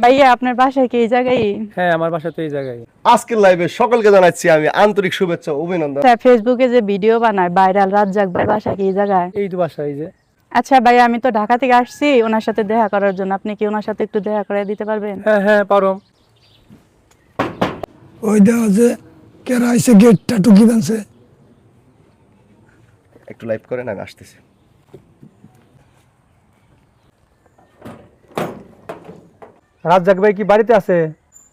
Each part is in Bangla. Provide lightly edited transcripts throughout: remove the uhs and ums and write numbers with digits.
ভাইয়া আপনার বাসা কি এই জায়গায়? হ্যাঁ, আমার বাসা তো এই জায়গায়। আজকের লাইভে সকলকে জানাচ্ছি আমি আন্তরিক শুভেচ্ছা অভিনন্দন। আচ্ছা, ফেসবুকে যে ভিডিও বানায় ভাইরাল রাজ্জাক ভাই বাসা কি এই জায়গায়? এই তো বাসা, এই যে। আচ্ছা ভাইয়া, আমি তো ঢাকা থেকে আসছি ওনার সাথে দেখা করার জন্য, আপনি কি ওনার সাথে একটু দেখা করে দিতে পারবেন? হ্যাঁ হ্যাঁ, পারো। ওই দেখা যে কেরা আইসে গেটটা টুকি বানছে। একটু লাইভ করেন, আমি আসতেছি। রাজ্জাক ভাই কি বাড়িতে আছে?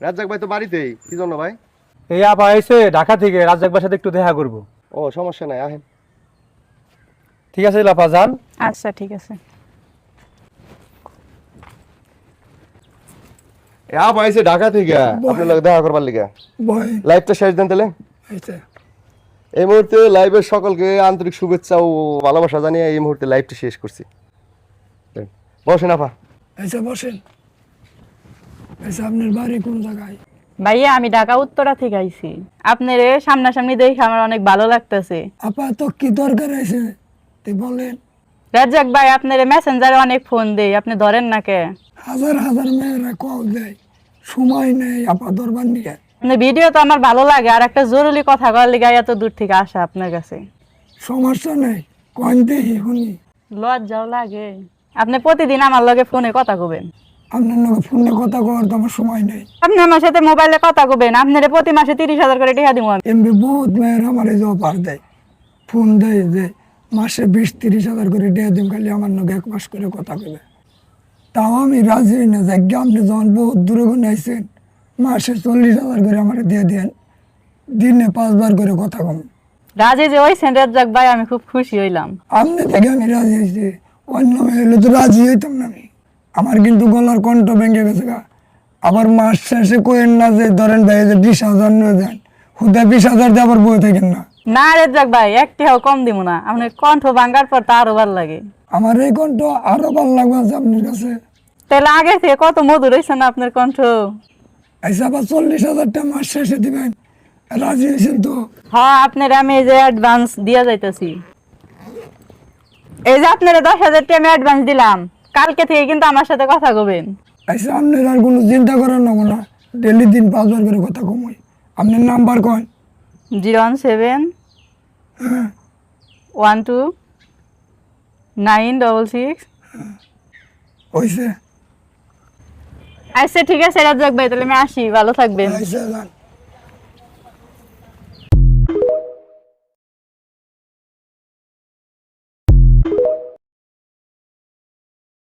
রাজ্জাক ভাই তো বাড়িতেই। কি জন্য ভাই? এই আপা আইছে ঢাকা থেকে, রাজ্জাক ভাইয়ের সাথে একটু দেখা করব। ও সমস্যা নাই, আহেন। ঠিক আছে আপা, যান। আচ্ছা ঠিক আছে। আইছে ঢাকা থেকে আপনার লগে দেখা করবার লিগা। বয় লাইভটা শেষ দেন তাহলে। আইছে এই মুহূর্তে লাইভের সকলকে আন্তরিক শুভেচ্ছা ও ভালোবাসা জানিয়ে এই মুহূর্তে লাইভটি শেষ করছি। বসেন আপা। আইসা বসেন। আইসা আপনার বাড়ি কোন জায়গায়? ভাইয়া আমি ঢাকা উত্তরা থেকে আইছি, আপনার সামনাসামনি দেখে আমার অনেক ভালো লাগতেছে। আপা তো কি দরকার আছে তুই বলেন। রাজ্জাক ভাই আপনার মেসেঞ্জারে অনেক ফোন দেই, আপনি ধরেন না কে? হাজার হাজার মেয়েরা কল দেয়, সময় নেই আপা দরবার নিয়ে। আপনার ভিডিও তো আমার ভালো লাগে, আর একটা জরুরি কথা করার লিগে এত দূর থেকে আসা আপনার কাছে। সমস্যা নেই, কন দেখি শুনি। লজ্জাও লাগে, আপনি প্রতিদিন আমার লগে ফোনে কথা কবেন। আপনার লগে ফোনে কথা কওয়ার তো আমার সময় নেই। আপনি আমার সাথে মোবাইলে কথা কবেন, আপনার প্রতি মাসে 30,000 করে টাকা দিব আমি। এমনি বহুত মেয়ের আমার এই যে অফার দেয়, ফোন দেয় যে মাসে 20-30 হাজার করে দিয়ে দিন, খালি আমার লগে 1 মাস করে কথা কবে। তাও আমি রাজি হই না যে আপনি যখন বহুত দূরে গুনে আইসেন, মাসে 40,000 করে আমার দিয়ে দেন, দিনে 5 বার করে কথা কম। রাজি যে হইছেন রাজ্জাক ভাই, আমি খুব খুশি হইলাম। আপনি থেকে আমি রাজি হয়েছি, অন্য মেয়ে হলে তো রাজি হইতাম না আমি। আমার কিন্তু গলার কণ্ঠ ভেঙে গেছে গা। আবার মাস শেষে কোয়েন না যে ধরেন ভাই যে 20,000 নিয়ে যান, হুদা 20,000 দিয়ে আবার বই থাকেন না। না রাজ্জাক ভাই, একটিও কম দিব না, আপনার কণ্ঠ ভাঙ্গার পর তো আরো ভালো লাগে। আমার এই কণ্ঠ আরো ভালো লাগবে আছে আপনার কাছে। তাহলে আগে থেকে কত মধুর হয়েছে না আপনার কণ্ঠ। আইসা আবার 40,000 টাকা মাস শেষে দিবেন, রাজি হয়েছেন তো? হ্যাঁ, আপনার আমি এই যে অ্যাডভান্স দিয়া যাইতেছি, এই যে আপনার 10,000 টাকা আমি অ্যাডভান্স দিলাম, কালকে থেকে কিন্তু আমার সাথে কথা কবেন। আইসা আপনার আর কোনো চিন্তা করার নেবো না, ডেলি দিন 5 বার করে কথা কমই। আপনার নাম্বার কন? 0171296 হয়েছে। আচ্ছা ঠিক আছে রাজ্জাক ভাই, তাহলে আমি আসি, ভালো থাকবেন। আইসা যান।